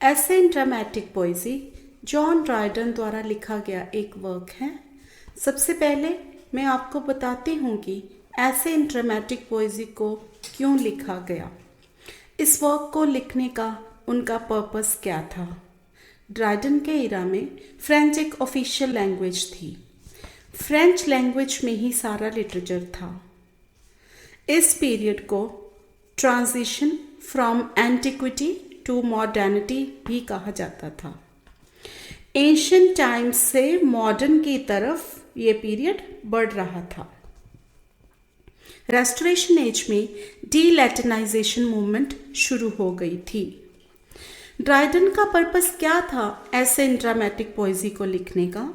ऐसे in dramatic poesy John Dryden द्वारा लिखा गया एक वर्क है। सबसे पहले मैं आपको बताती हूँ कि ऐसे इन ड्रामेटिक पोइजी को क्यों लिखा गया। इस वर्क को लिखने का उनका पर्पस क्या था। ड्राइडन के इरा में फ्रेंच एक ऑफिशियल लैंग्वेज थी। फ्रेंच लैंग्वेज में ही सारा लिटरेचर था। इस पीरियड को transition from antiquity to modernity भी कहा जाता था। एंशिएंट टाइम्स से मॉडर्न की तरफ ये पीरियड बढ़ रहा था। रेस्टोरेशन एज में डी लैटिनाइजेशन मूवमेंट शुरू हो गई थी। ड्राइडन का पर्पस क्या था ऐसे इन ड्रामेटिक पोइजी को लिखने का?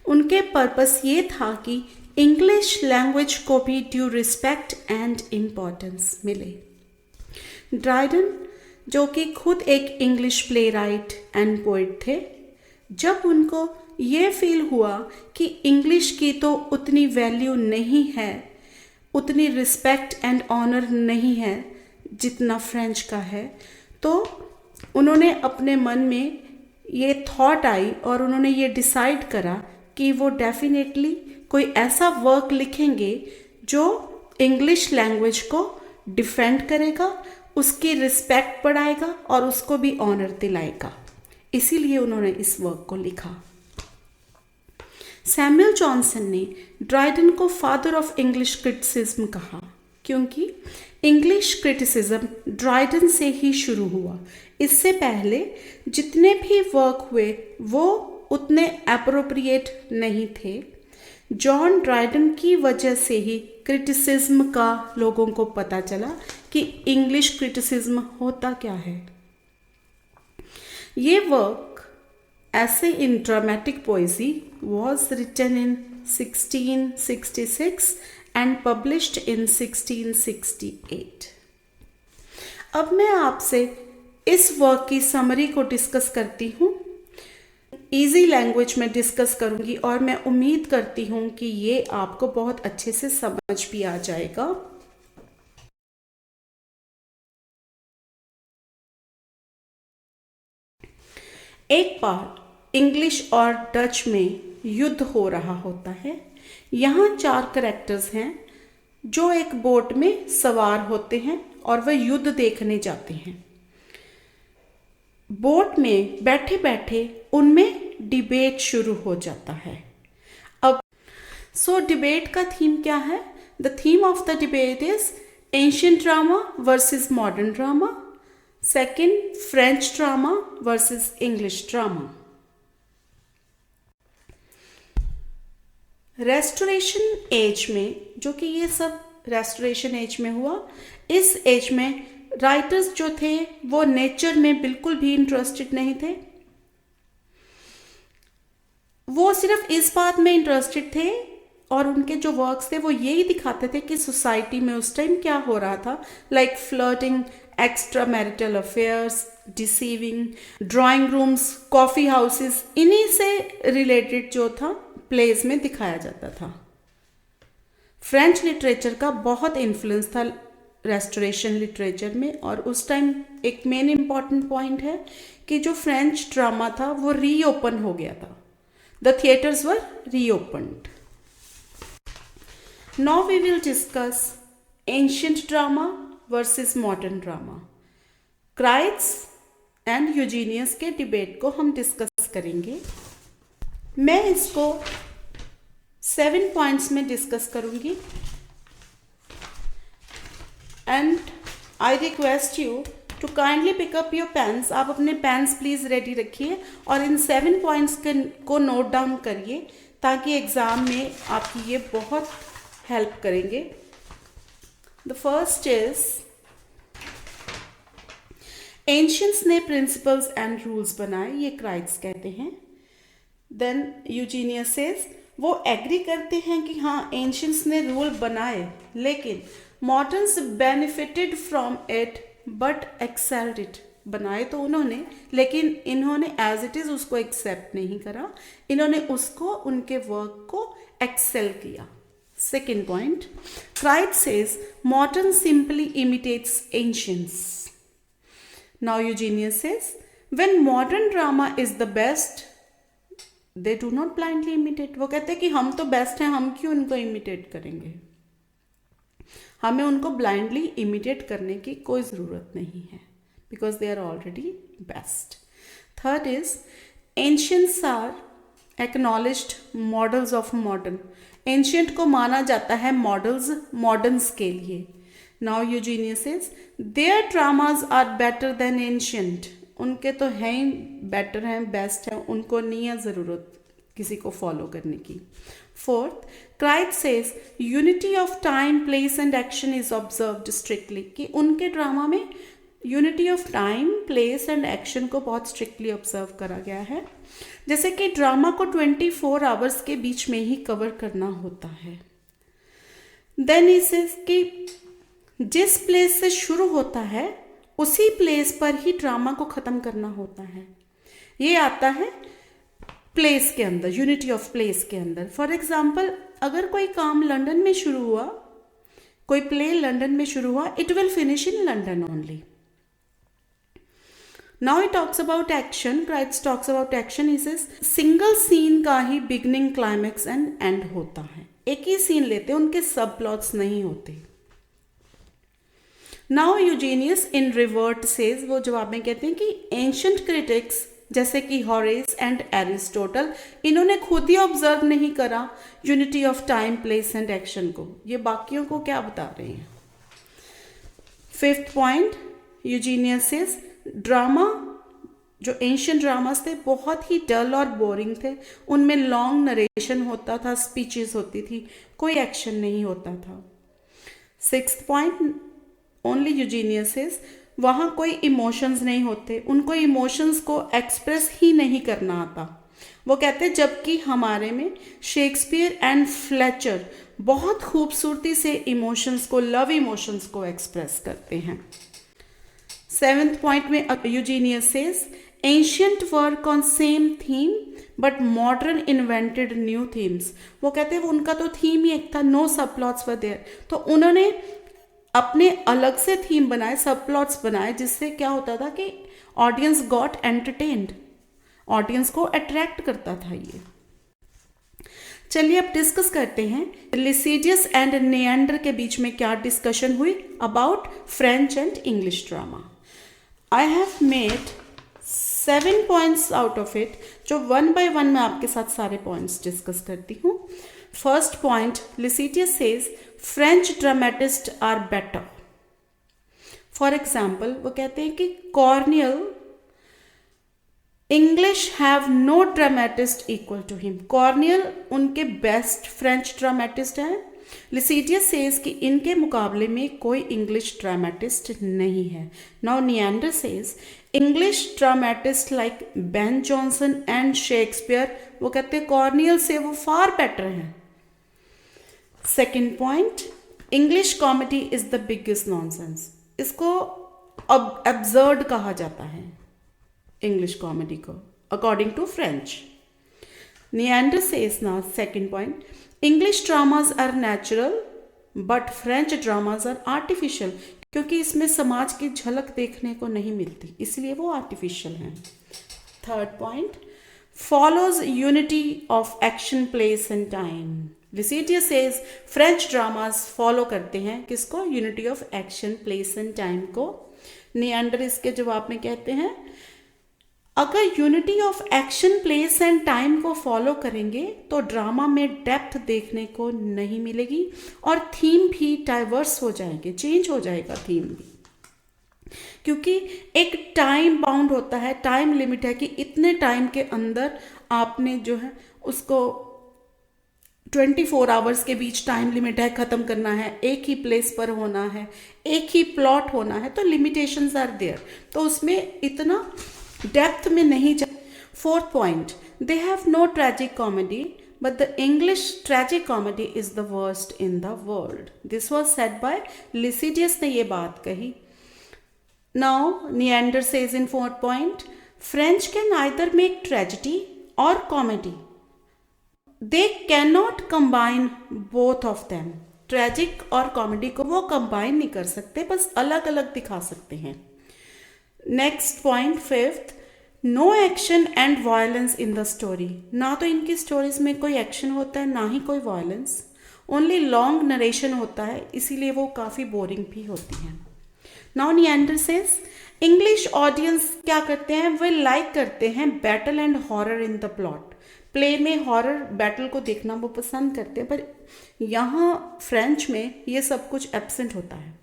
उनके पर्पस ये था कि इंग्लिश लैंग्वेज को भी ड्यू रिस्पेक्ट एंड इम्पोर्टेंस मिले। ड्राइडन जो कि खुद एक English play right and poet थे, जब उनको ये फील हुआ कि इंग्लिश की तो उतनी वैल्यू नहीं है, उतनी रिस्पेक्ट एंड ऑनर नहीं है जितना फ्रेंच का है, तो उन्होंने अपने मन में ये थॉट आई और उन्होंने ये डिसाइड करा कि वो डेफिनेटली कोई ऐसा वर्क लिखेंगे जो इंग्लिश लैंग्वेज को डिफेंड करेगा, उसकी रिस्पेक्ट बढ़ाएगा और उसको भी ऑनर दिलाएगा। इसीलिए उन्होंने इस वर्क को लिखा। सैमुअल जॉनसन ने ड्राइडन को फादर ऑफ इंग्लिश क्रिटिसिज्म कहा, क्योंकि इंग्लिश क्रिटिसिज्म ड्राइडन से ही शुरू हुआ। इससे पहले जितने भी वर्क हुए वो उतने एप्रोप्रिएट नहीं थे। जॉन ड्राइडन की वजह से ही क्रिटिसिज्म का लोगों को पता चला कि इंग्लिश क्रिटिसिज्म होता क्या है। ये वर्क ऐसे in dramatic poesy was written in 1666 and published in 1668। अब मैं आपसे इस वर्क की समरी को डिस्कस करती हूँ। इजी लैंग्वेज में डिस्कस करूँगी और मैं उम्मीद करती हूँ कि ये आपको बहुत अच्छे से समझ भी आ जाएगा। एक बार इंग्लिश और डच में युद्ध हो रहा होता है। यहाँ 4 कैरेक्टर्स हैं जो एक बोट में सवार होते हैं और वह युद्ध देखने जाते हैं। बोट में बैठे बैठे उनमें डिबेट शुरू हो जाता है। अब डिबेट का थीम क्या है? The theme of the debate is ancient drama versus modern drama, second French drama versus English drama. Restoration age में, जो कि ये सब रेस्टोरेशन एज में हुआ, इस एज में राइटर्स जो थे वो नेचर में बिल्कुल भी इंटरेस्टेड नहीं थे। वो सिर्फ इस बात में इंटरेस्टेड थे और उनके जो वर्क्स थे वो यही दिखाते थे कि सोसाइटी में उस टाइम क्या हो रहा था, like flirting, extra marital affairs, deceiving, drawing rooms, coffee houses, इन्हीं से रिलेटेड जो था प्लेस में दिखाया जाता था। फ्रेंच लिटरेचर का बहुत इन्फ्लुएंस था रेस्टोरेशन लिटरेचर में, और उस टाइम एक मेन इम्पॉर्टेंट पॉइंट है कि जो फ्रेंच ड्रामा था वो रीओपन हो गया था। The theatres were reopened. Now we will discuss ancient drama versus modern drama. Crites and Eugenius के डिबेट को हम डिस्कस करेंगे। मैं इसको 7 पॉइंट्स में डिस्कस करूंगी and I request you to kindly pick up your pens. आप अपने पेन्स प्लीज़ रेडी रखिए और इन 7 पॉइंट्स को नोट डाउन करिए ताकि एग्ज़ाम में आपकी ये बहुत हेल्प करेंगे। द फर्स्ट इज, एंशियंट्स ने प्रिंसिपल्स एंड रूल्स बनाए, ये क्राइट्स कहते हैं। देन यूजीनियस सेज, वो एग्री करते हैं कि हाँ एंशियंट्स ने रूल बनाए, लेकिन moderns benefited from it but excelled it. बनाए तो उन्होंने, लेकिन इन्होंने एज इट इज़ उसको एक्सेप्ट नहीं करा, इन्होंने उसको, उनके वर्क को एक्सेल किया। Second point, Crite says modern simply imitates ancients. Now Eugenius says When modern drama is the best, they do not blindly imitate. वो कहते हैं कि हम तो बेस्ट हैं, हम क्यों उनको इमिटेट करेंगे. हमें उनको ब्लाइंडली इमिटेट करने की कोई ज़रूरत नहीं है, because they are already best. Third is ancients are acknowledged models of modern. Ancient को माना जाता है मॉडल्स मॉडर्न्स के लिए. Now Eugenius says their dramas are better than ancient. उनके तो हैं ही बेटर हैं, बेस्ट हैं, उनको नहीं है ज़रूरत किसी को फॉलो करने की. Fourth, क्राइट says unity of time, place and action is observed strictly. कि उनके ड्रामा में unity of time, place and action को बहुत स्ट्रिक्टली ऑब्जर्व करा गया है. जैसे कि ड्रामा को 24 आवर्स के बीच में ही कवर करना होता है. देन इसे कि जिस प्लेस से शुरू होता है उसी प्लेस पर ही ड्रामा को ख़त्म करना होता है. ये आता है प्लेस के अंदर, यूनिटी ऑफ प्लेस के अंदर. फॉर एग्जाम्पल, अगर कोई काम लंदन में शुरू हुआ, कोई प्ले लंदन में शुरू हुआ, it will finish in London only. Now it talks about action. Crites talks about action. इसे सिंगल सीन का ही बिगनिंग, क्लाइमैक्स एंड एंड होता है. एक ही सीन लेते, उनके सब प्लॉट्स नहीं होते. नाउ यूजीनियस इन रिवर्ट सेज, वो जवाब में कहते हैं कि एंशंट क्रिटिक्स जैसे कि हॉरेस एंड एरिस्टोटल, इन्होंने खुद ही ऑब्जर्व नहीं करा unity of time, place and action को. ये बाकियों को क्या बता रहे हैं. फिफ्थ पॉइंट, यूजीनियस सेज ड्रामा, जो एंशियंट ड्रामास थे बहुत ही डल और बोरिंग थे. उनमें लॉन्ग नरेशन होता था, स्पीचेस होती थी, कोई एक्शन नहीं होता था. सिक्स्थ पॉइंट, ओनली यूजीनियस सेज वहाँ कोई इमोशंस नहीं होते, उनको इमोशंस को एक्सप्रेस ही नहीं करना आता. वो कहते जबकि हमारे में शेक्सपियर एंड फ्लेचर बहुत खूबसूरती से इमोशंस को, लव इमोशंस को एक्सप्रेस करते हैं. सेवेंथ पॉइंट में Eugenius says ancient work on same theme but modern invented new themes. वो कहते हैं वो उनका तो थीम ही एक था, नो सब प्लॉट्स वर देयर. तो उन्होंने अपने अलग से थीम बनाए, सब प्लॉट्स बनाए, जिससे क्या होता था कि ऑडियंस गॉट एंटरटेन्ड, ऑडियंस को अट्रैक्ट करता था ये. चलिए अब डिस्कस करते हैं लिसिडियस एंड निएंडर के बीच में क्या डिस्कशन हुई about French and English drama. I have made 7 points out of it, जो 1 by 1 मैं आपके साथ सारे पॉइंट्स डिस्कस करती हूँ. First point, Lisideius says French dramatist are better. For example, वो कहते हैं कि Corneille, English have no dramatist equal to him. Corneille उनके बेस्ट फ्रेंच ड्रामेटिस्ट हैं. लिसिडियस सेज कि इनके मुकाबले में कोई इंग्लिश ड्रामेटिस्ट नहीं है. Now Neander says English dramatist like Ben Jonson and Shakespeare, वो कहते हैं कॉर्नियल से वो फार बेटर हैं. Second point, English comedy is the biggest nonsense. इसको अब एब्सर्ड कहा जाता है इंग्लिश कॉमेडी को, according to French. Neander says ना second point, English dramas are natural but French dramas are artificial. क्योंकि इसमें समाज की झलक देखने को नहीं मिलती, इसलिए वो आर्टिफिशियल हैं. Third point, follows unity of action, place and time. Lisideius says French dramas follow करते हैं किसको, unity of action, place and time को. निएंडर इसके जवाब में कहते हैं अगर unity of action, place and time को फॉलो करेंगे तो ड्रामा में डेप्थ देखने को नहीं मिलेगी और थीम भी डाइवर्स हो जाएंगे, चेंज हो जाएगा थीम भी. क्योंकि एक टाइम बाउंड होता है, टाइम लिमिट है कि इतने टाइम के अंदर आपने जो है उसको 24 आवर्स के बीच टाइम लिमिट है, ख़त्म करना है, एक ही प्लेस पर होना है, एक ही प्लॉट होना है, तो लिमिटेशंस आर देयर. तो उसमें इतना डेप्थ में नहीं जा. Fourth point, they have no tragic comedy but the English tragic comedy is the worst in the world. This was said by Lisideius ने ये बात कही. Now Neander says in fourth point, French can either make tragedy और comedy. They can not combine both of them. Tragic और comedy को वो combine नहीं कर सकते, बस अलग अलग दिखा सकते हैं. Next point, fifth, no action and violence in the story, ना तो इनकी स्टोरीज में कोई एक्शन होता है ना ही कोई वायलेंस, ओनली लॉन्ग नरेशन होता है, इसीलिए वो काफ़ी बोरिंग भी होती हैं. Now Neander says English audience क्या करते हैं, वे लाइक करते हैं battle and horror in the plot. Play में हॉरर बैटल को देखना वो पसंद करते हैं, पर यहाँ फ्रेंच में ये सब कुछ एब्सेंट होता है.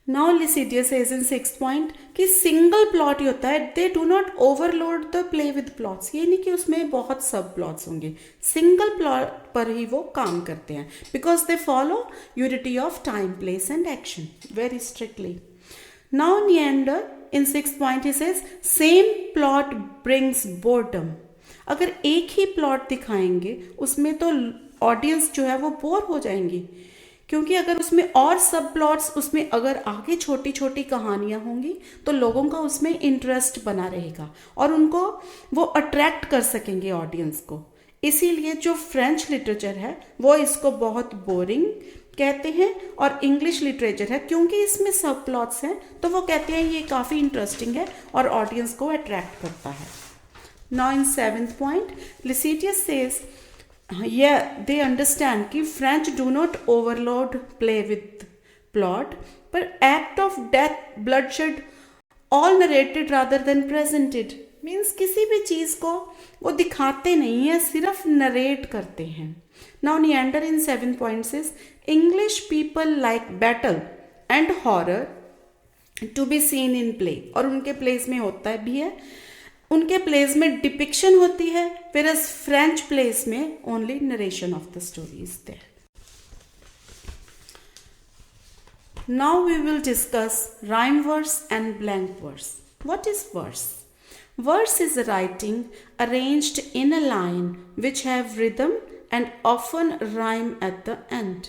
Now Lisideius says in 6th point कि सिंगल प्लॉट ही होता है. They do not overload the play with plots, ये नहीं कि उसमें बहुत सब प्लॉट्स होंगे, सिंगल प्लॉट पर ही वो काम करते हैं. Because they follow unity of time, place and action very strictly. Now Neander in 6th point he says same plot brings boredom. अगर एक ही प्लॉट दिखाएंगे उसमें तो ऑडियंस जो है वो बोर हो जाएंगी, क्योंकि अगर उसमें और सब प्लॉट्स, उसमें अगर आगे छोटी छोटी कहानियां होंगी तो लोगों का उसमें इंटरेस्ट बना रहेगा और उनको वो अट्रैक्ट कर सकेंगे ऑडियंस को. इसीलिए जो फ्रेंच लिटरेचर है वो इसको बहुत बोरिंग कहते हैं, और इंग्लिश लिटरेचर है क्योंकि इसमें सब प्लॉट्स हैं तो वो कहते हैं ये काफ़ी इंटरेस्टिंग है और ऑडियंस को अट्रैक्ट करता है. Now in 7th point Lisideius says they understand कि French do not overload play with plot, पर act of death, bloodshed, all narrated rather than presented. Means किसी भी चीज़ को वो दिखाते नहीं है, सिर्फ नरेट करते हैं. Now Neander in 7th point says English people like battle and horror to be seen in play, और उनके प्लेस में होता भी है, उनके प्लेस में डिपिक्शन होती है, फिर फ्रेंच प्लेस में only narration of the story is there. Now we will discuss rhyme verse and blank verse. What is verse? Verse is writing arranged in a line which have rhythm and often rhyme at the end.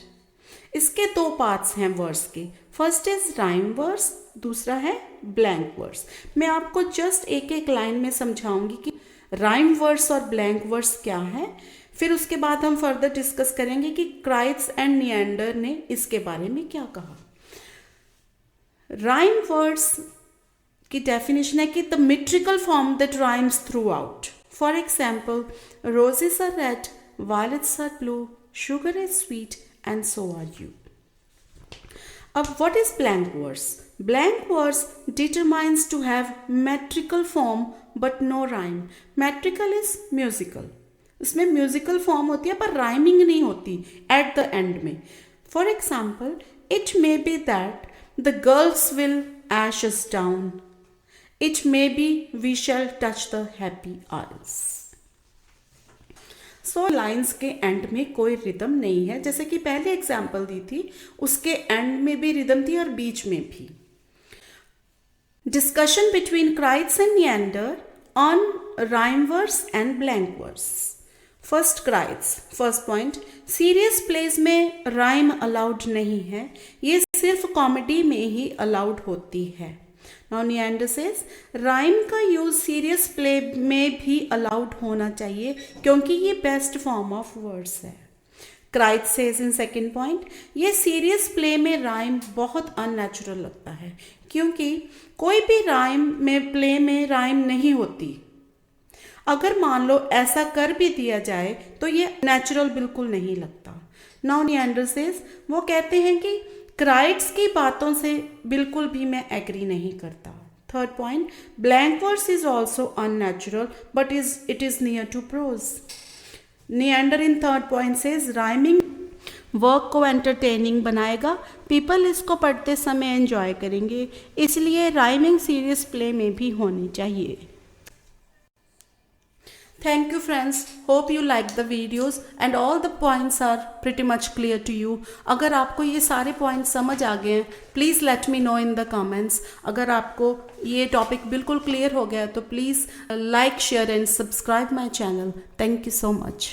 इसके दो parts हैं verse के. First is rhyme verse, दूसरा है blank verse. मैं आपको just एक एक लाइन में समझाऊंगी कि राइम वर्स और ब्लैंक वर्स क्या है, फिर उसके बाद हम फर्दर डिस्कस करेंगे कि क्राइट्स एंड निएंडर ने इसके बारे में क्या कहा. राइम वर्स की डेफिनेशन है कि the metrical form that rhymes throughout. For example roses are red, violets are blue, sugar is sweet and so are you. अब what is blank verse? Blank verse determines to have metrical form but no rhyme. Metrical is musical. इसमें musical form होती है पर rhyming नहीं होती at the end में. For example, it may be that the girls will ash us down. It may be we shall touch the happy isles. So lines के and में कोई रिदम नहीं है, जैसे कि पहले एग्जाम्पल दी थी उसके एंड में भी रिदम थी और बीच में भी. Discussion between Crites and Neander on rhyme verse and blank verse. First Crites. First point, serious place में राइम अलाउड नहीं है, ये सिर्फ कॉमेडी में ही अलाउड होती है. Now Neander says राइम का यूज सीरियस प्ले में भी अलाउड होना चाहिए क्योंकि ये बेस्ट फॉर्म ऑफ वर्ड्स है. क्राइट सेज इन 2nd पॉइंट ये सीरियस प्ले में राइम बहुत अननेचुरल लगता है क्योंकि कोई भी राइम में प्ले में राइम नहीं होती. अगर मान लो ऐसा कर भी दिया जाए तो ये नेचुरल बिल्कुल नहीं लगता. नाउ निएंडर सेज वो कहते हैं कि क्राइट्स की बातों से बिल्कुल भी मैं एग्री नहीं करता. 3rd point, blank verse is also unnatural but it is near to prose. Neander in 3rd point says rhyming work को एंटरटेनिंग बनाएगा, पीपल इसको पढ़ते समय एंजॉय करेंगे, इसलिए राइमिंग सीरियस प्ले में भी होनी चाहिए. Thank you friends, hope you like the videos and all the points are pretty much clear to you. अगर आपको ये सारे points समझ आ गए हैं please let me know in the comments. अगर आपको ये टॉपिक बिल्कुल क्लियर हो गया तो please like, share and subscribe my channel. Thank you so much.